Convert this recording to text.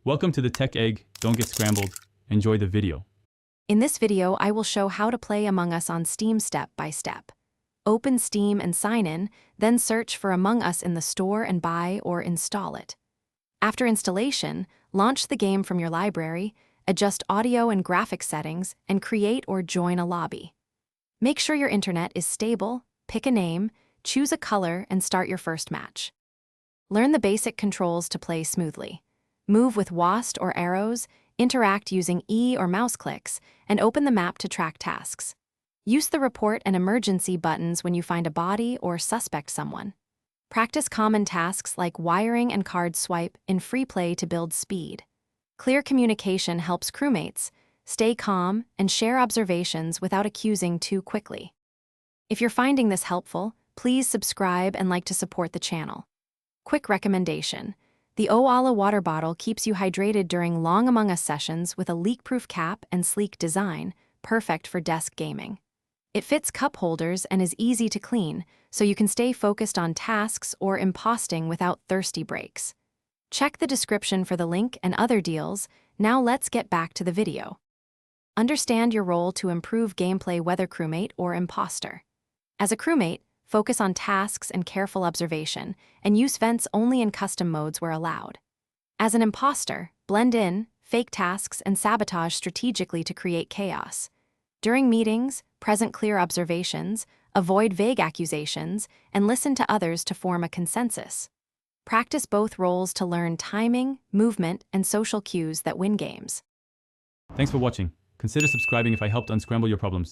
Welcome to the Tech Egg. Don't get scrambled. Enjoy the video. In this video, I will show how to play Among Us on Steam step by step. Open Steam and sign in, then search for Among Us in the store and buy or install it. After installation, launch the game from your library, adjust audio and graphics settings, and create or join a lobby. Make sure your internet is stable, pick a name, choose a color, and start your first match. Learn the basic controls to play smoothly. Move with WASD or arrows, interact using E or mouse clicks, and open the map to track tasks. Use the report and emergency buttons when you find a body or suspect someone. Practice common tasks like wiring and card swipe in free play to build speed. Clear communication helps crewmates. Stay calm and share observations without accusing too quickly. If you're finding this helpful, please subscribe and like to support the channel. Quick recommendation. The Owala water bottle keeps you hydrated during long Among Us sessions with a leak-proof cap and sleek design, perfect for desk gaming. It fits cup holders and is easy to clean, so you can stay focused on tasks or imposting without thirsty breaks. Check the description for the link and other deals. Now let's get back to the video. Understand your role to improve gameplay, whether crewmate or imposter. As a crewmate, focus on tasks and careful observation, and use vents only in custom modes where allowed. As an imposter, blend in, fake tasks, and sabotage strategically to create chaos. During meetings, present clear observations, avoid vague accusations, and listen to others to form a consensus. Practice both roles to learn timing, movement, and social cues that win games. Thanks for watching. Consider subscribing if I helped unscramble your problems.